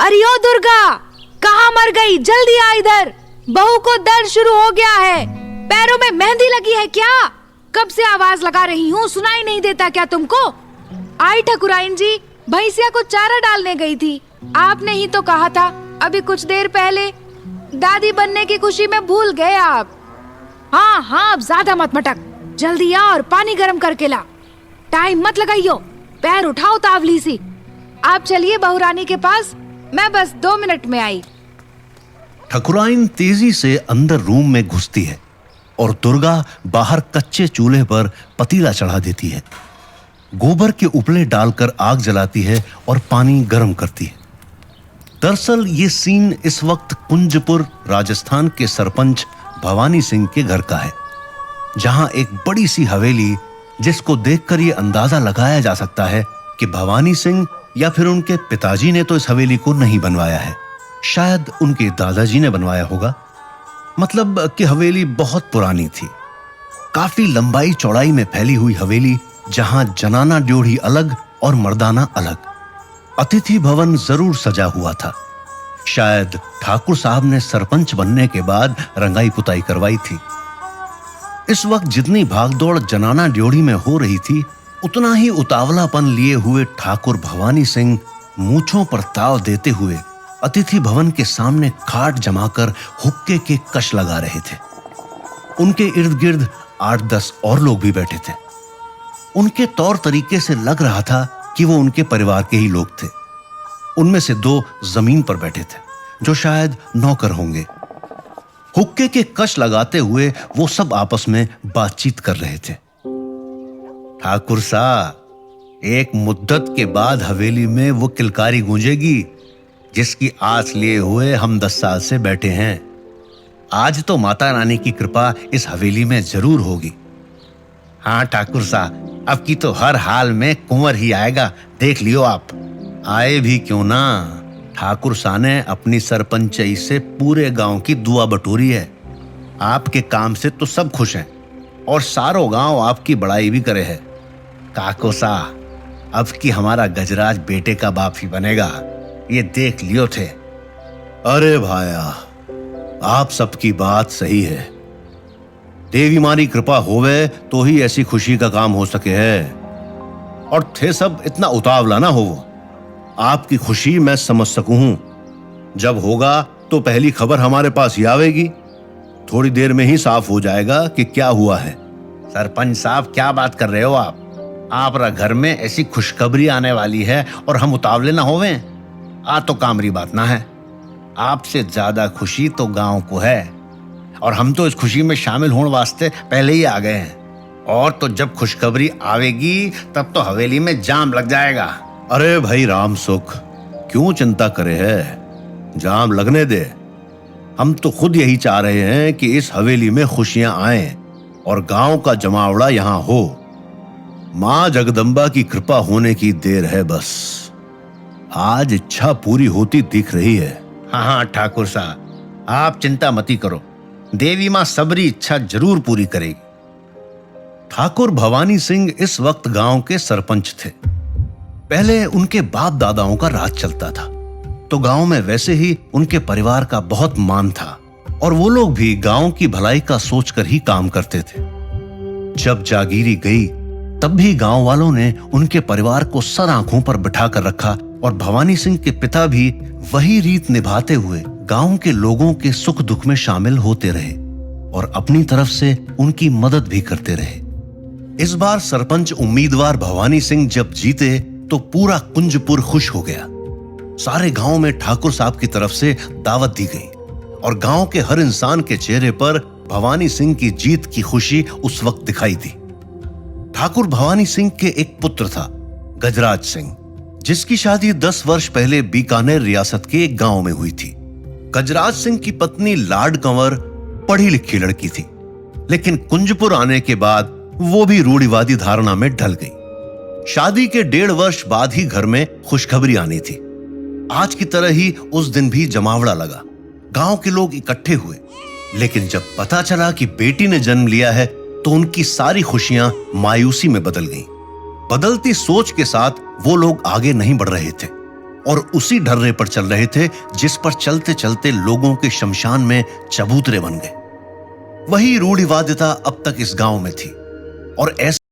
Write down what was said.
अरे ओ दुर्गा, कहाँ मर गई? जल्दी आ इधर, बहू को दर्द शुरू हो गया है। पैरों में मेहंदी लगी है क्या? कब से आवाज लगा रही हूँ, सुनाई नहीं देता क्या तुमको? आई ठकुराइन जी, भैंसिया को चारा डालने गई थी। आपने ही तो कहा था अभी कुछ देर पहले, दादी बनने की खुशी में भूल गए आप। हाँ हाँ, अब ज्यादा मत मटक, जल्दी आ और पानी गर्म करके ला। टाइम मत लगाइयो, पैर उठाओ तावली सी। आप चलिए बहुरानी के पास, मैं बस 2 मिनट में आई। ठकुराइन तेजी से अंदर रूम में घुसती है और दुर्गा बाहर कच्चे चूल्हे पर पतीला चढ़ा देती है। गोबर के उपले डालकर आग जलाती है और पानी गर्म करती है। दरअसल ये सीन इस वक्त कुंजपुर राजस्थान के सरपंच भवानी सिंह के घर का है, जहां एक बड़ी सी हवेली, जिसको देखकर ये अंदाजा लगाया जा सकता है कि भवानी सिंह या फिर उनके पिताजी ने तो इस हवेली को नहीं बनवाया है, शायद उनके दादाजी ने बनवाया होगा। मतलब कि हवेली बहुत पुरानी थी, काफी लंबाई चौड़ाई में फैली हुई हवेली, जहां जनाना ड्योढ़ी अलग और मर्दाना अलग। अतिथि भवन जरूर सजा हुआ था, शायद ठाकुर साहब ने सरपंच बनने के बाद रंगाई पुताई करवाई थी। इस वक्त जितनी भागदौड़ जनाना ड्योढ़ी में हो रही थी, उतना ही उतावलापन लिए हुए ठाकुर भवानी सिंह मूंछों पर ताव देते हुए अतिथि भवन के सामने खाट जमाकर हुक्के के कश लगा रहे थे। उनके इर्द गिर्द 8-10 और लोग भी बैठे थे। उनके तौर तरीके से लग रहा था कि वो उनके परिवार के ही लोग थे। उनमें से 2 जमीन पर बैठे थे, जो शायद नौकर होंगे। हुक्के के कश लगाते हुए वो सब आपस में बातचीत कर रहे थे। ठाकुर साहब, एक मुद्दत के बाद हवेली में वो किलकारी गूंजेगी जिसकी आस लिए हुए हम 10 साल से बैठे हैं। आज तो माता रानी की कृपा इस हवेली में जरूर होगी। हाँ ठाकुर साहब, अब की तो हर हाल में कुंवर ही आएगा, देख लियो आप। आए भी क्यों ना, ठाकुर साहब ने अपनी सरपंचई से पूरे गांव की दुआ बटोरी है। आपके काम से तो सब खुश हैं और सारो गांव आपकी बड़ाई भी करे है। काको सा, अब की हमारा गजराज बेटे का बाप ही बनेगा, ये देख लियो थे। अरे भाया, आप सबकी बात सही है। देवी मारी कृपा होवे तो ही ऐसी खुशी का काम हो सके है। और थे सब इतना उतावला ना हो। आपकी खुशी मैं समझ सकूं हूं। जब होगा तो पहली खबर हमारे पास ही आवेगी। थोड़ी देर में ही साफ हो जाएगा कि क्या हुआ है। सरपंच साहब, क्या बात कर रहे हो आप घर में ऐसी खुशखबरी आने वाली है और हम उतावले ना होवें? तो कामरी बात ना है। आपसे ज्यादा खुशी तो गांव को है और हम तो इस खुशी में शामिल होने वास्ते पहले ही आ गए हैं। और तो जब खुशखबरी आवेगी तब तो हवेली में जाम लग जाएगा। अरे भाई राम सुख, क्यों चिंता करे है, जाम लगने दे। हम तो खुद यही चाह रहे हैं कि इस हवेली में खुशियां आए और गांव का जमावड़ा यहां हो। मां जगदम्बा की कृपा होने की देर है बस। आज इच्छा पूरी होती दिख रही है। हाँ ठाकुर साहब, आप चिंता मती करो, देवी मां सबरी इच्छा जरूर पूरी करेगी। ठाकुर भवानी सिंह इस वक्त गांव के सरपंच थे। पहले उनके बाप दादाओं का राज चलता था, तो गांव में वैसे ही उनके परिवार का बहुत मान था और वो लोग भी गांव की भलाई का सोचकर ही काम करते थे। जब जागीरी गई तब भी गांव वालों ने उनके परिवार को सर आंखों पर बिठा कर रखा और भवानी सिंह के पिता भी वही रीत निभाते हुए गांव के लोगों के सुख दुख में शामिल होते रहे और अपनी तरफ से उनकी मदद भी करते रहे। इस बार सरपंच उम्मीदवार भवानी सिंह जब जीते तो पूरा कुंजपुर खुश हो गया। सारे गांव में ठाकुर साहब की तरफ से दावत दी गई और गांव के हर इंसान के चेहरे पर भवानी सिंह की जीत की खुशी उस वक्त दिखाई दी। ठाकुर भवानी सिंह के एक पुत्र था, गजराज सिंह, जिसकी शादी 10 वर्ष पहले बीकानेर रियासत के एक गांव में हुई थी। गजराज सिंह की पत्नी लाड कंवर पढ़ी लिखी लड़की थी, लेकिन कुंजपुर आने के बाद वो भी रूढ़िवादी धारणा में ढल गई। शादी के 1.5 वर्ष बाद ही घर में खुशखबरी आनी थी। आज की तरह ही उस दिन भी जमावड़ा लगा। गांव के लोग इकट्ठे हुए, लेकिन जब पता चला कि बेटी ने जन्म लिया है तो उनकी सारी खुशियां मायूसी में बदल गईं। बदलती सोच के साथ वो लोग आगे नहीं बढ़ रहे थे। और उसी ढर्रे पर चल रहे थे जिस पर चलते चलते लोगों के शमशान में चबूतरे बन गए। वही रूढ़िवादिता अब तक इस गांव में थी और ऐसा